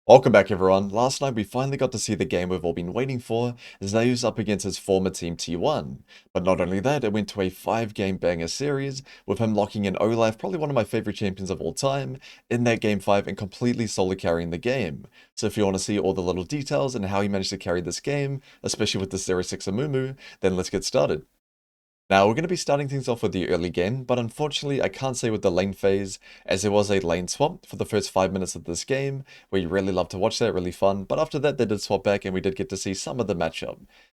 Welcome back everyone. Last night we finally got to see the game we've all been waiting for, Zeus up against his former team T1. But not only that, it went to a 5-game banger series, with him locking in Olaf, probably one of my favorite champions of all time, in that game 5 and completely solo carrying the game. So if you want to see all the little details and how he managed to carry this game, especially with the 0-6 Amumu, then let's get started. Now, we're going to be starting things off with the early game, but unfortunately I can't say with the lane phase, as there was a lane swap for the first 5 minutes of this game. We really love to watch that, really fun, but after that they did swap back and we did get to see some of the matchup.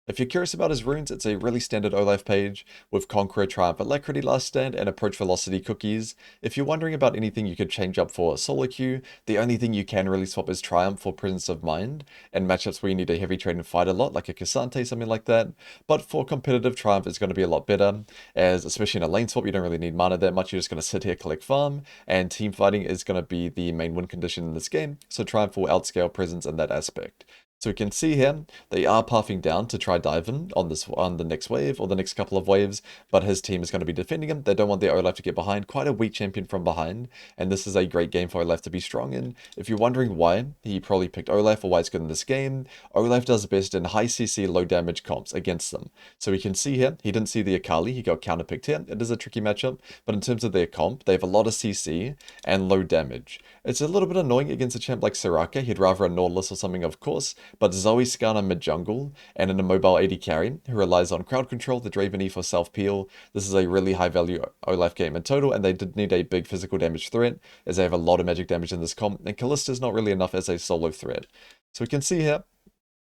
If you're curious about his runes, it's a really standard Olaf page, with Conqueror, Triumph, Alacrity, Last Stand, and Approach Velocity cookies. If you're wondering about anything you could change up for solo queue, the only thing you can really swap is Triumph for Presence of Mind, and matchups where you need a heavy trade and fight a lot, like a Cassante, something like that. But for competitive, Triumph is going to be a lot better, as especially in a lane swap, you don't really need mana that much, you're just going to sit here, collect farm, and team fighting is going to be the main win condition in this game, so Triumph will outscale Presence in that aspect. So we can see here, they are pathing down to try dive in on the next wave, or the next couple of waves, but his team is going to be defending him. They don't want their Olaf to get behind, quite a weak champion from behind, and this is a great game for Olaf to be strong in. If you're wondering why he probably picked Olaf or why it's good in this game, Olaf does best in high CC, low damage comps against them. So we can see here, he didn't see the Akali, he got counterpicked here. It is a tricky matchup, but in terms of their comp, they have a lot of CC and low damage. It's a little bit annoying against a champ like Soraka, he'd rather a Nautilus or something of course, but Zoe Skarner mid-jungle, and an immobile AD carry, who relies on crowd control, the Draven E for self-peel. This is a really high-value Olaf game in total, and they did need a big physical damage threat, as they have a lot of magic damage in this comp, and Kallista's not really enough as a solo threat. So we can see here,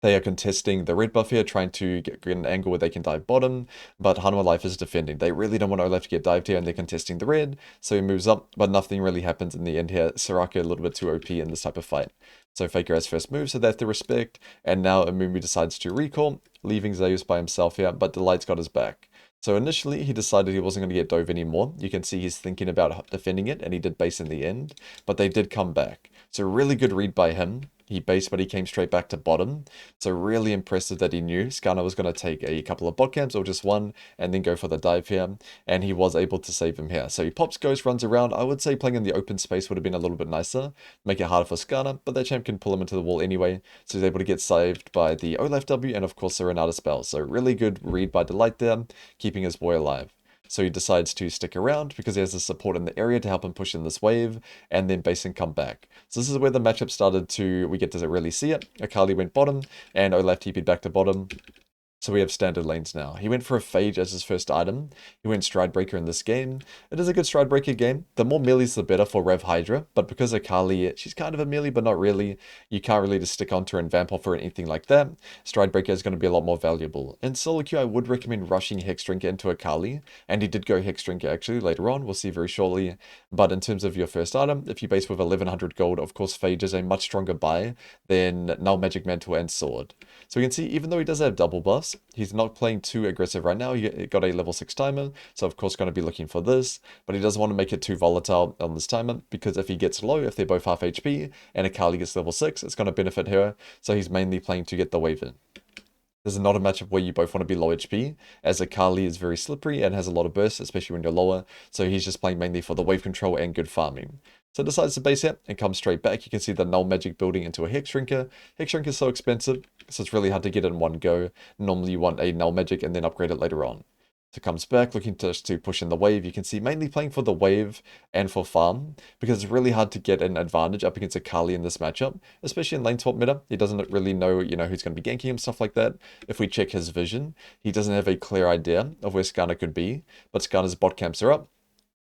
they are contesting the red buff here, trying to get an angle where they can dive bottom, but Hanwha Life is defending. They really don't want Olaf to get dived here, and they're contesting the red, so he moves up, but nothing really happens in the end here. Soraka a little bit too OP in this type of fight. So Faker has first move, so they have to respect, and now Amumu decides to recall, leaving Zeus by himself here, but Delight's got his back. So initially, he decided he wasn't going to get dove anymore. You can see he's thinking about defending it, and he did base in the end, but they did come back. So really good read by him. He based, but he came straight back to bottom. So really impressive that he knew Skarner was going to take a couple of bot camps or just one and then go for the dive here. And he was able to save him here. So he pops, goes, runs around. I would say playing in the open space would have been a little bit nicer. Make it harder for Skarner, but that champ can pull him into the wall anyway. So he's able to get saved by the Olaf W and of course the Renata spell. So really good read by Delight there, keeping his boy alive. So he decides to stick around because he has the support in the area to help him push in this wave, and then base and come back. So this is where the matchup started to, we get to really see it. Akali went bottom, and Olaf TP'd back to bottom. So we have standard lanes now. He went for a Phage as his first item. He went Stridebreaker in this game. It is a good Stridebreaker game. The more melees the better for Rev Hydra, but because Akali, she's kind of a melee, but not really. You can't really just stick onto her and vamp off her or anything like that. Stridebreaker is going to be a lot more valuable. In solo queue, I would recommend rushing Hexdrinker into Akali, and he did go Hexdrinker actually later on. We'll see very shortly. But in terms of your first item, if you base with 1100 gold, of course Phage is a much stronger buy than Null Magic Mantle and Sword. So we can see, even though he does have double buffs, he's not playing too aggressive right now. He got a level 6 timer, so of course going to be looking for this, but he doesn't want to make it too volatile on this timer, because if he gets low, if they're both half HP, and Akali gets level 6, it's going to benefit her, so he's mainly playing to get the wave in. This is not a matchup where you both want to be low HP, as Akali is very slippery and has a lot of bursts, especially when you're lower, so he's just playing mainly for the wave control and good farming. So decides to base it and come straight back. You can see the Null Magic building into a Hex Shrinker. Hex Shrinker is so expensive, so it's really hard to get it in one go. Normally you want a Null Magic and then upgrade it later on. So comes back, looking to push in the wave. You can see mainly playing for the wave and for farm, because it's really hard to get an advantage up against Akali in this matchup, especially in lane swap meta. He doesn't really know, who's going to be ganking him, stuff like that. If we check his vision, he doesn't have a clear idea of where Skarner could be, but Skarner's bot camps are up.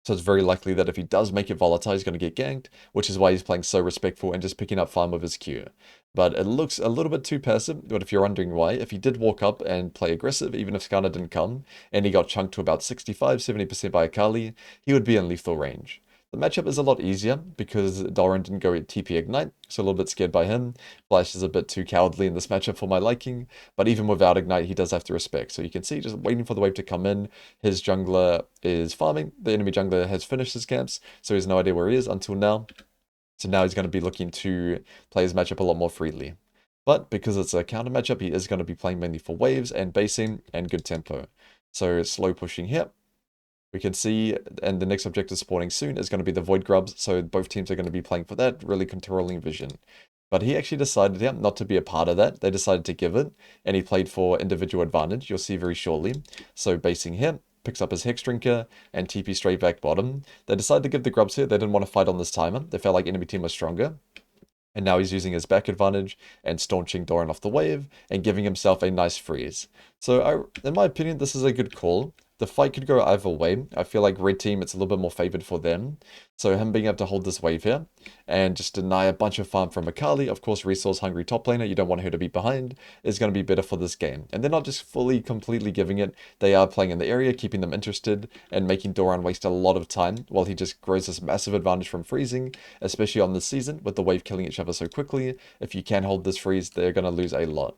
So it's very likely that if he does make it volatile, he's going to get ganked, which is why he's playing so respectful and just picking up farm with his Q. But it looks a little bit too passive, but if you're wondering why, if he did walk up and play aggressive, even if Skarner didn't come, and he got chunked to about 65-70% by Akali, he would be in lethal range. The matchup is a lot easier because Doran didn't go TP Ignite, so a little bit scared by him. Flash is a bit too cowardly in this matchup for my liking, but even without Ignite, he does have to respect. So you can see, just waiting for the wave to come in, his jungler is farming. The enemy jungler has finished his camps, so he has no idea where he is until now. So now he's going to be looking to play his matchup a lot more freely. But because it's a counter matchup, he is going to be playing mainly for waves and basing and good tempo. So slow pushing here. We can see, and the next objective spawning soon is going to be the Void Grubs, so both teams are going to be playing for that, really controlling vision. But he actually decided not to be a part of that. They decided to give it, and he played for individual advantage. You'll see very shortly. So basing here, picks up his Hex Drinker, and TP straight back bottom. They decided to give the grubs here. They didn't want to fight on this timer. They felt like enemy team was stronger. And now he's using his back advantage and staunching Doran off the wave and giving himself a nice freeze. So in my opinion, this is a good call. The fight could go either way. I feel like red team, it's a little bit more favored for them. So him being able to hold this wave here and just deny a bunch of farm from Akali, of course, resource hungry top laner, you don't want her to be behind, is going to be better for this game. And they're not just fully, completely giving it. They are playing in the area, keeping them interested, and making Doran waste a lot of time while he just grows this massive advantage from freezing, especially on this season with the wave killing each other so quickly. If you can hold this freeze, they're going to lose a lot.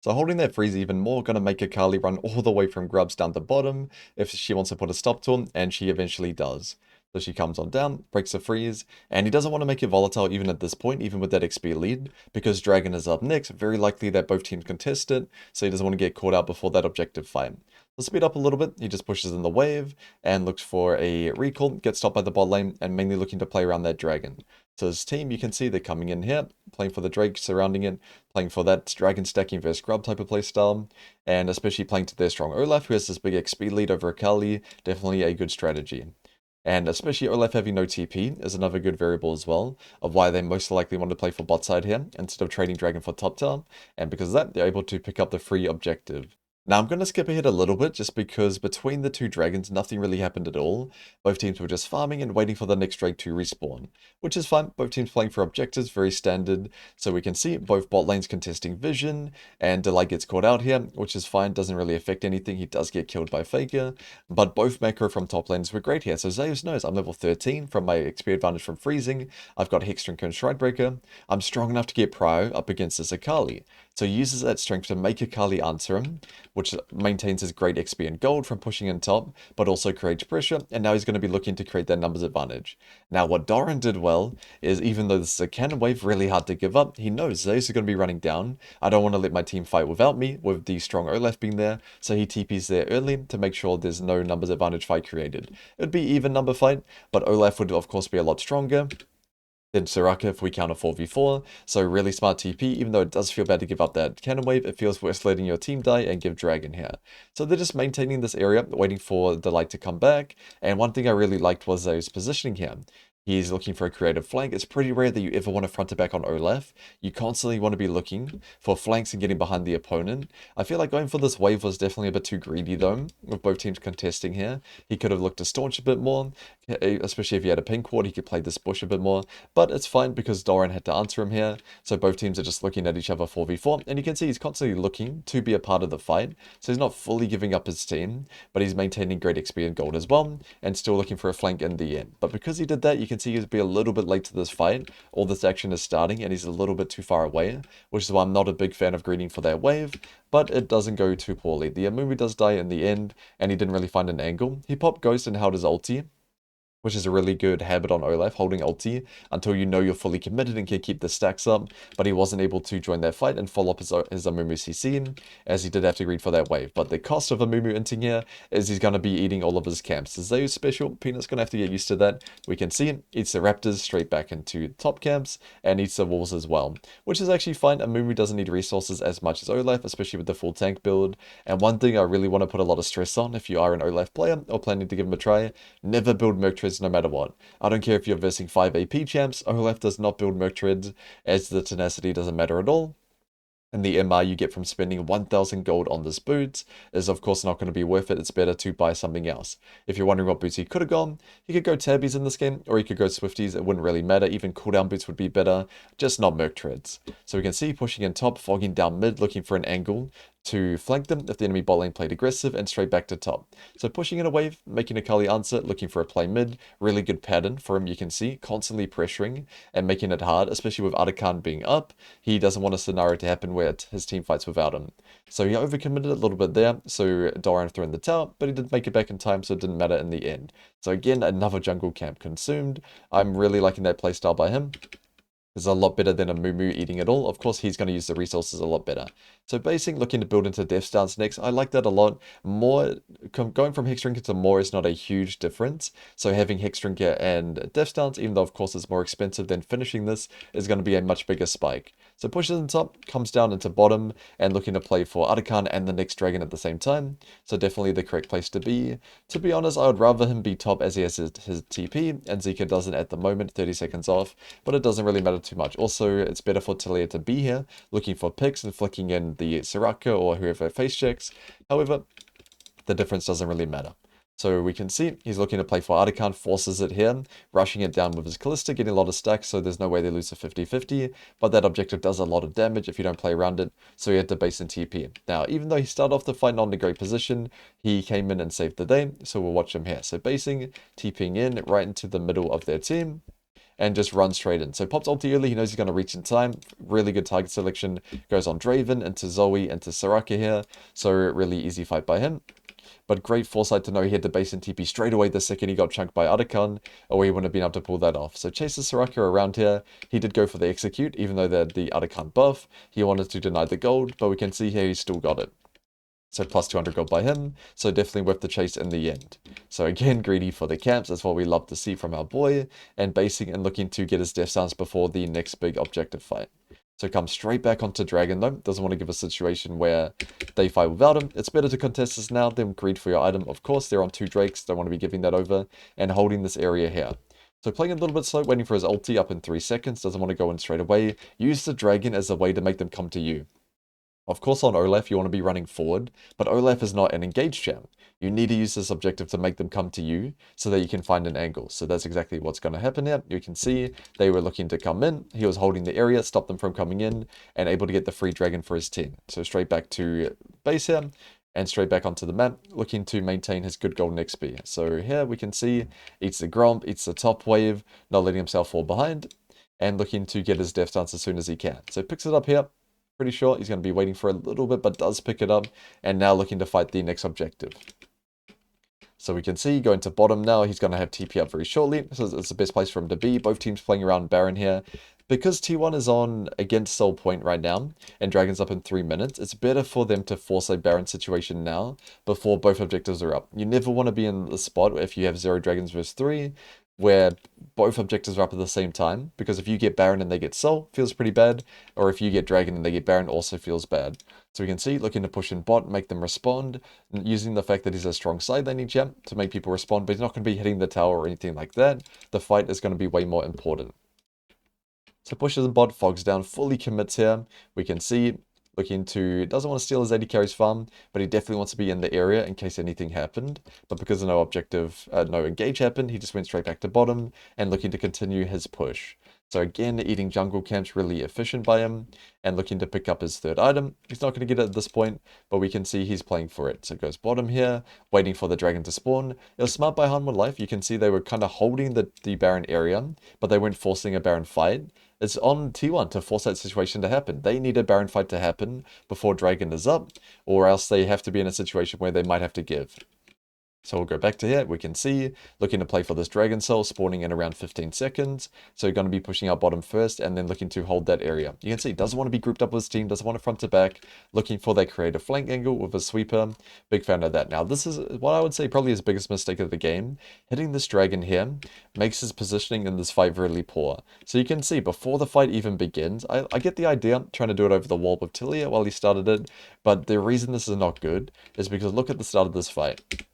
So holding that freeze even more, going to make Akali run all the way from grubs down to bottom if she wants to put a stop to him, and she eventually does. So she comes on down, breaks the freeze, and he doesn't want to make it volatile even at this point, even with that XP lead, because Dragon is up next, very likely that both teams contest it, so he doesn't want to get caught out before that objective fight. To speed up a little bit, he just pushes in the wave, and looks for a recall, gets stopped by the bot lane, and mainly looking to play around that Dragon. So his team, you can see they're coming in here, playing for the Drake, surrounding it, playing for that Dragon stacking versus Grub type of playstyle, and especially playing to their strong Olaf, who has this big XP lead over Akali, definitely a good strategy. And especially Olaf having no TP is another good variable as well, of why they most likely want to play for bot side here, instead of trading Dragon for top tower, and because of that, they're able to pick up the free objective. Now, I'm going to skip ahead a little bit just because between the two dragons, nothing really happened at all. Both teams were just farming and waiting for the next drake to respawn, which is fine. Both teams playing for objectives, very standard. So we can see both bot lanes contesting vision, and Delight gets caught out here, which is fine, doesn't really affect anything. He does get killed by Faker, but both macro from top lanes were great here. So Zeus knows I'm level 13 from my XP advantage from freezing. I've got Hexdrinker and Stridebreaker. I'm strong enough to get Prio up against this Akali. So he uses that strength to make Akali answer him, which maintains his great XP and gold from pushing in top, but also creates pressure, and now he's going to be looking to create that numbers advantage. Now, what Doran did well is, even though this is a cannon wave, really hard to give up, he knows Zeus is going to be running down. I don't want to let my team fight without me, with the strong Olaf being there, so he TPs there early to make sure there's no numbers advantage fight created. It would be even number fight, but Olaf would of course be a lot stronger than Soraka if we count a 4v4, so really smart TP. Even though it does feel bad to give up that cannon wave, it feels worse letting your team die and give Dragon here. So they're just maintaining this area, waiting for the light to come back, and one thing I really liked was Zeus positioning here. He's looking for a creative flank. It's pretty rare that you ever want to front to back on Olaf. You constantly want to be looking for flanks and getting behind the opponent. I feel like going for this wave was definitely a bit too greedy though, with both teams contesting here. He could have looked to staunch a bit more, especially if he had a pink ward, he could play this bush a bit more. But it's fine because Doran had to answer him here, so both teams are just looking at each other 4v4, and you can see he's constantly looking to be a part of the fight, so he's not fully giving up his team, but he's maintaining great XP and gold as well, and still looking for a flank in the end. But because he did that, you can see he'll be a little bit late to this fight. All this action is starting, and he's a little bit too far away, which is why I'm not a big fan of greeting for that wave, but it doesn't go too poorly. The Amumu does die in the end, and he didn't really find an angle. He popped Ghost and held his ulti, which is a really good habit on Olaf, holding ulti until you know you're fully committed and can keep the stacks up, but he wasn't able to join that fight and follow up his Amumu CC, as he did have to greed for that wave. But the cost of Amumu inting here is he's going to be eating all of his camps. The Zeus special, Peanut's going to have to get used to that. We can see it, eats the raptors straight back into top camps, and eats the wolves as well, which is actually fine. Amumu doesn't need resources as much as Olaf, especially with the full tank build. And one thing I really want to put a lot of stress on, if you are an Olaf player or planning to give him a try, never build Merc Treads no matter what. I don't care if you're versing 5 AP champs, Olaf does not build Merc Treads, as the tenacity doesn't matter at all. And the MR you get from spending 1000 gold on this boot is of course not going to be worth it. It's better to buy something else. If you're wondering what boots he could have gone, he could go Tabbies in this game, or he could go Swifties. It wouldn't really matter. Even cooldown boots would be better, just not Merc Treads. So we can see pushing in top, fogging down mid, looking for an angle to flank them if the enemy bot lane played aggressive, and straight back to top. So pushing in a wave, making Akali answer, looking for a play mid, really good pattern for him, you can see, constantly pressuring and making it hard, especially with Arakan being up. He doesn't want a scenario to happen where his team fights without him. So he overcommitted a little bit there, so Doran threw in the tower, but he did make it back in time, so it didn't matter in the end. So again, another jungle camp consumed. I'm really liking that playstyle by him. is a lot better than a Moo eating it all. Of course, he's going to use the resources a lot better. So basing, looking to build into Death Stance next, I like that a lot. More, going from Hex Drinker to more is not a huge difference. So having Hex Drinker and Death Stance, even though of course it's more expensive than finishing this, is going to be a much bigger spike. So pushes on top, comes down into bottom, and looking to play for Arakan and the next dragon at the same time. So definitely the correct place to be. To be honest, I would rather him be top as he has his TP, and Zika doesn't at the moment, 30 seconds off, but it doesn't really matter too much. Also, it's better for Talia to be here, looking for picks and flicking in the Soraka or whoever face checks. However, the difference doesn't really matter. So we can see he's looking to play for Artican, forces it here, rushing it down with his Callista, getting a lot of stacks, so there's no way they lose a 50-50, but that objective does a lot of damage if you don't play around it, so he had to base in TP. Now, even though he started off the fight not in a great position, he came in and saved the day, so we'll watch him here. So basing, TPing in right into the middle of their team, and just run straight in. So pops ulti early, he knows he's going to reach in time. Really good target selection. Goes on Draven, into Zoe, into Soraka here. So really easy fight by him. But great foresight to know he had the base and TP straight away the second he got chunked by Arakan, or he wouldn't have been able to pull that off. So chases Soraka around here. He did go for the execute, even though they're the Arakan buff. He wanted to deny the gold, but we can see here he still got it. So plus 200 gold by him, so definitely worth the chase in the end. So again, greedy for the camps, that's what we love to see from our boy, and basing and looking to get his death stance before the next big objective fight. So comes straight back onto Dragon though, doesn't want to give a situation where they fight without him. It's better to contest this now than greed for your item. Of course, they're on 2 Drakes, don't want to be giving that over, and holding this area here. So playing a little bit slow, waiting for his ulti up in 3 seconds, doesn't want to go in straight away. Use the Dragon as a way to make them come to you. Of course, on Olaf, you want to be running forward, but Olaf is not an engaged champ. You need to use this objective to make them come to you so that you can find an angle. So that's exactly what's going to happen here. You can see they were looking to come in. He was holding the area, stopped them from coming in, and able to get the free dragon for his team. So straight back to base here, and straight back onto the map, looking to maintain his good golden XP. So here we can see, eats the Gromp, eats the top wave, not letting himself fall behind, and looking to get his death stance as soon as he can. So picks it up here. Pretty sure he's going to be waiting for a little bit, but does pick it up, and now looking to fight the next objective. So we can see, going to bottom now, he's going to have TP up very shortly, so it's the best place for him to be. Both teams playing around Baron here. Because T1 is on against Soul Point right now, and Dragon's up in 3 minutes, it's better for them to force a Baron situation now, before both objectives are up. You never want to be in the spot if you have 0 Dragons versus 3, where both objectives are up at the same time, because if you get Baron and they get Soul, feels pretty bad, or if you get Dragon and they get Baron, also feels bad. So we can see, looking to push in bot, make them respond, using the fact that he's a strong side laning champ to make people respond, but he's not going to be hitting the tower or anything like that. The fight is going to be way more important. So pushes in bot, fogs down, fully commits here. We can see, looking to, doesn't want to steal his AD carries farm, but he definitely wants to be in the area in case anything happened. But because no objective, no engage happened, he just went straight back to bottom and looking to continue his push. So again, eating jungle camps, really efficient by him, and looking to pick up his 3rd item. He's not going to get it at this point, but we can see he's playing for it. So it goes bottom here, waiting for the dragon to spawn. It was smart by Hanwha Life. You can see they were kind of holding the Baron area, but they weren't forcing a Baron fight. It's on T1 to force that situation to happen. They need a Baron fight to happen before Dragon is up, or else they have to be in a situation where they might have to give. So we'll go back to here. We can see, looking to play for this Dragon Soul, spawning in around 15 seconds. So you're going to be pushing out bottom first, and then looking to hold that area. You can see, doesn't want to be grouped up with his team, doesn't want to front to back, looking for that creative flank angle with a sweeper. Big fan of that. Now, this is what I would say probably his biggest mistake of the game. Hitting this dragon here makes his positioning in this fight really poor. So you can see, before the fight even begins, I get the idea, trying to do it over the wall with Tilia while he started it, but the reason this is not good is because look at the start of this fight.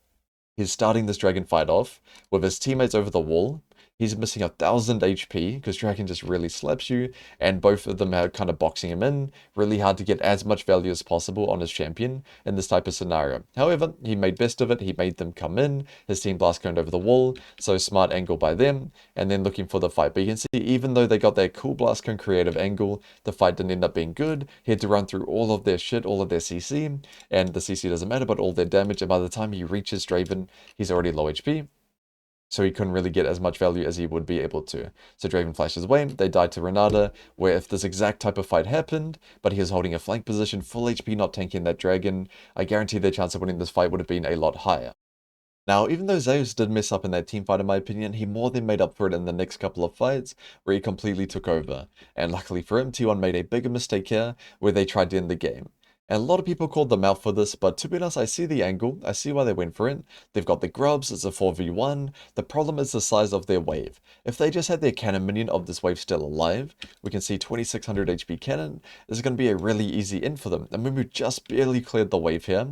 He's starting this dragon fight off with his teammates over the wall. He's missing 1000 HP because Dragon just really slaps you, and both of them are kind of boxing him in. Really hard to get as much value as possible on his champion in this type of scenario. However, he made best of it. He made them come in. His team blast coned over the wall, so smart angle by them, and then looking for the fight. But you can see, even though they got their cool blast cone creative angle, the fight didn't end up being good. He had to run through all of their shit, all of their CC, and the CC doesn't matter, but all their damage, and by the time he reaches Draven, he's already low HP. So he couldn't really get as much value as he would be able to. So Draven flashes away, they died to Renata, where if this exact type of fight happened, but he was holding a flank position, full HP, not tanking that dragon, I guarantee their chance of winning this fight would have been a lot higher. Now, even though Zeus did mess up in that team fight, in my opinion, he more than made up for it in the next couple of fights, where he completely took over. And luckily for him, T1 made a bigger mistake here, where they tried to end the game. And a lot of people called them out for this, but to be honest, I see the angle, I see why they went for it. They've got the grubs, it's a 4v1, the problem is the size of their wave. If they just had their cannon minion of this wave still alive, we can see 2600 HP cannon, this is going to be a really easy end for them. And Mumu just barely cleared the wave here,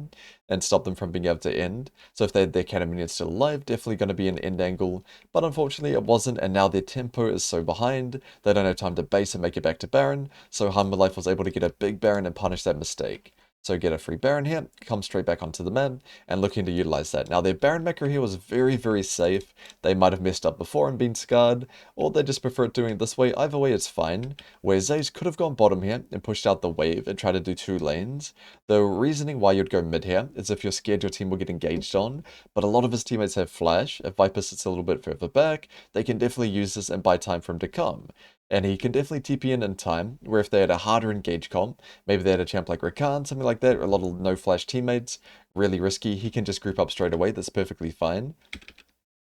and stopped them from being able to end. So if they had their cannon minions still alive, definitely going to be an end angle. But unfortunately it wasn't, and now their tempo is so behind, they don't have time to base and make it back to Baron, so Life was able to get a big Baron and punish that mistake. So get a free Baron here, come straight back onto the map, and looking to utilize that. Now their Baron Maker here was very, very safe. They might have messed up before and been scarred, or they just prefer doing it this way. Either way, it's fine. Where Zeus could have gone bottom here and pushed out the wave and tried to do 2 lanes. The reasoning why you'd go mid here is if you're scared your team will get engaged on, but a lot of his teammates have flash. If Viper sits a little bit further back, they can definitely use this and buy time for him to come. And he can definitely TP in time, where if they had a harder engage comp, maybe they had a champ like Rakan, something like that, or a lot of no-flash teammates, really risky, he can just group up straight away, that's perfectly fine.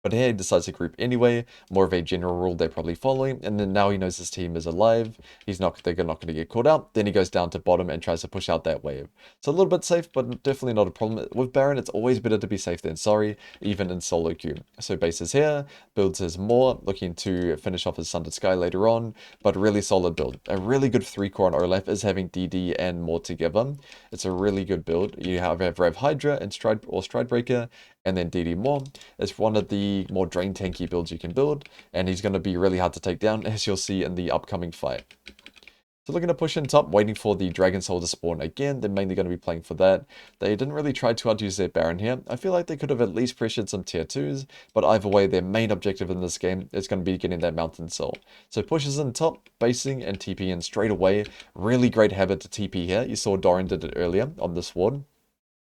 But here he decides to group anyway, more of a general rule they're probably following, and then now he knows his team is alive, they're not going to get caught out, then he goes down to bottom and tries to push out that wave. So a little bit safe, but definitely not a problem. With Baron, it's always better to be safe than sorry, even in solo queue. So bases here, builds his more, looking to finish off his Sundered Sky later on, but really solid build. A really good 3-core on Olaf is having DD and more together. It's a really good build. You have Rev Hydra and Stridebreaker, and then DD more. It's one of the more drain tanky builds you can build, and he's going to be really hard to take down, as you'll see in the upcoming fight. So looking to push in top, waiting for the Dragon Soul to spawn again. They're mainly going to be playing for that. They didn't really try too hard to use their Baron here. I feel like they could have at least pressured some tier 2s, but either way, their main objective in this game is going to be getting that Mountain Soul. So pushes in top, basing and TP in straight away. Really great habit to TP here. You saw Dorian did it earlier on this ward.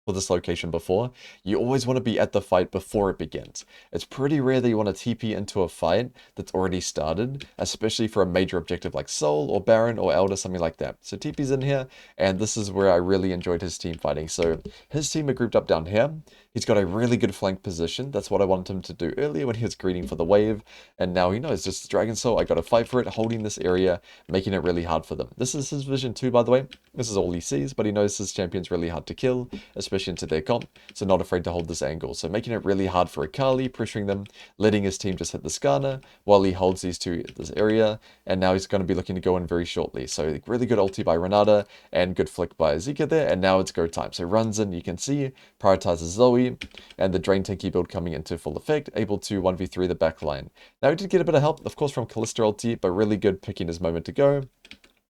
For this location before, you always want to be at the fight before it begins. It's pretty rare that you want to TP into a fight that's already started, especially for a major objective like Soul or Baron or Elder, something like that. So TP's in here, and this is where I really enjoyed his team fighting. So his team are grouped up down here. He's got a really good flank position. That's what I wanted him to do earlier when he was greeting for the wave. And now he knows, just Dragon Soul, I got to fight for it, holding this area, making it really hard for them. This is his vision too, by the way. This is all he sees, but he knows his champion's really hard to kill, especially into their comp, so not afraid to hold this angle. So making it really hard for Akali, pressuring them, letting his team just hit the Skarner while he holds these two at this area, and now he's going to be looking to go in very shortly. So really good ulti by Renata, and good flick by Zika there, and now it's go time. So runs in, you can see, prioritizes Zoe, and the Drain Tanky build coming into full effect, able to 1v3 the back line. Now he did get a bit of help, of course, from Kalista ulti, but really good picking his moment to go,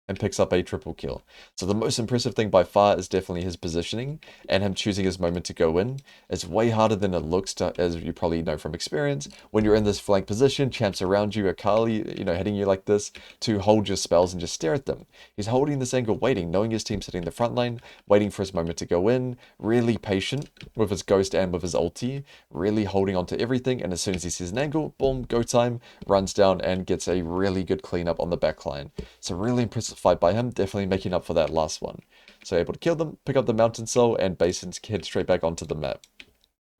and picks up a triple kill. So the most impressive thing by far is definitely his positioning and him choosing his moment to go in. It's way harder than it looks, as you probably know from experience. When you're in this flank position, champs around you, Akali, hitting you like this, to hold your spells and just stare at them. He's holding this angle, waiting, knowing his team's sitting the front line, waiting for his moment to go in, really patient with his ghost and with his ulti, really holding on to everything, and as soon as he sees an angle, boom, go time, runs down and gets a really good cleanup on the back line. So really impressive fight by him, definitely making up for that last one. So able to kill them, pick up the Mountain Soul, and Basin's head straight back onto the map.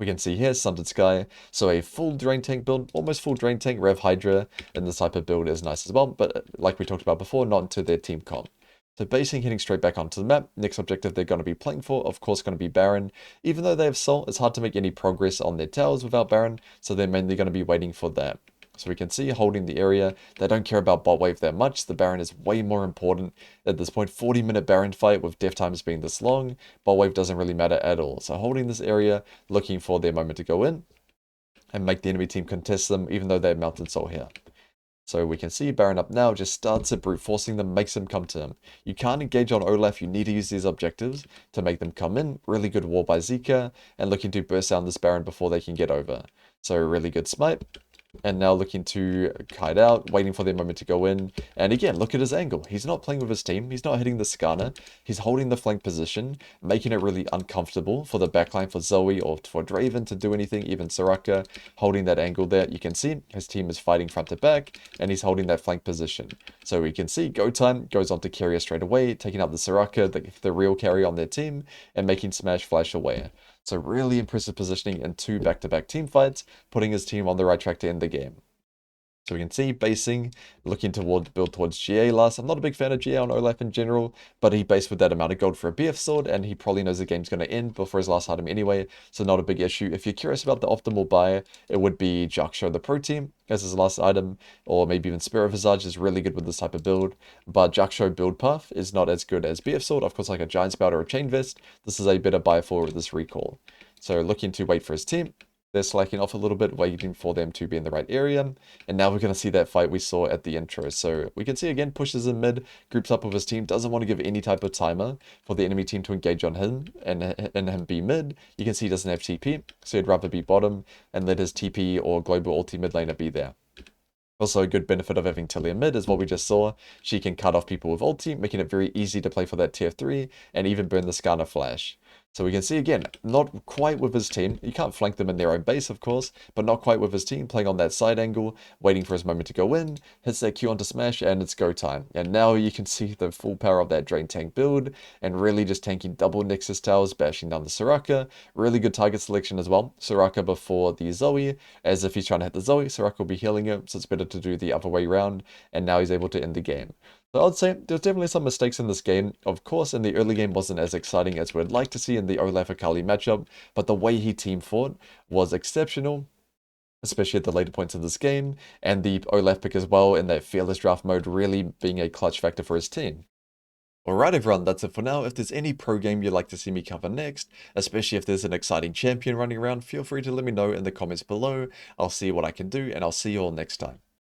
We can see here, Sundered Sky, so a full Drain Tank build, almost full Drain Tank, Rev Hydra, and this type of build is nice as well, but like we talked about before, not into their team comp. So basing hitting straight back onto the map, next objective they're going to be playing for, of course, going to be Baron. Even though they have Soul, it's hard to make any progress on their towers without Baron, so they're mainly going to be waiting for that. So we can see holding the area. They don't care about bot wave that much. The Baron is way more important. At this point, 40-minute Baron fight with death times being this long. Bot wave doesn't really matter at all. So holding this area, looking for their moment to go in and make the enemy team contest them, even though they have Mountain Soul here. So we can see Baron up now, just starts it, brute forcing them, makes them come to him. You can't engage on Olaf, you need to use these objectives to make them come in. Really good wall by Zika, and looking to burst down this Baron before they can get over. So really good smite. And now looking to kite out, waiting for their moment to go in. And again, look at his angle. He's not playing with his team. He's not hitting the Skarner. He's holding the flank position, making it really uncomfortable for the backline for Zoe or for Draven to do anything, even Soraka holding that angle there. You can see his team is fighting front to back, and he's holding that flank position. So we can see go time goes on to carrier straight away, taking out the Soraka, the real carry on their team, and making Smash flash away. So really impressive positioning in 2 back-to-back team fights, putting his team on the right track to end the game. So we can see basing, looking toward build towards GA last. I'm not a big fan of GA on Olaf in general, but he based with that amount of gold for a BF sword, and he probably knows the game's going to end before his last item anyway, so not a big issue. If you're curious about the optimal buy, it would be Jaksho the pro team as his last item, or maybe even Spirit Visage is really good with this type of build, but Jaksho build path is not as good as BF sword. Of course, like a Giant Spout or a Chain Vest, this is a better buy for this recall. So looking to wait for his team. They're slacking off a little bit, waiting for them to be in the right area. And now we're going to see that fight we saw at the intro. So we can see again, pushes in mid, groups up with his team, doesn't want to give any type of timer for the enemy team to engage on him and him be mid. You can see he doesn't have TP, so he'd rather be bottom and let his TP or global ulti mid laner be there. Also, a good benefit of having Tillia mid is what we just saw. She can cut off people with ulti, making it very easy to play for that tier 3 and even burn the Skarner flash. So we can see again, not quite with his team. You can't flank them in their own base, of course, but not quite with his team, playing on that side angle, waiting for his moment to go in, hits that Q onto smash, and it's go time. And now you can see the full power of that Drain Tank build, and really just tanking double Nexus towers, bashing down the Soraka. Really good target selection as well. Soraka before the Zoe, as if he's trying to hit the Zoe, Soraka will be healing him, so it's better to do the other way around, and now he's able to end the game. So I'd say there's definitely some mistakes in this game. Of course, in the early game wasn't as exciting as we'd like to see in the Olaf Akali matchup, but the way he team fought was exceptional, especially at the later points of this game, and the Olaf pick as well in that fearless draft mode really being a clutch factor for his team. Alright everyone, that's it for now. If there's any pro game you'd like to see me cover next, especially if there's an exciting champion running around, feel free to let me know in the comments below. I'll see what I can do, and I'll see you all next time.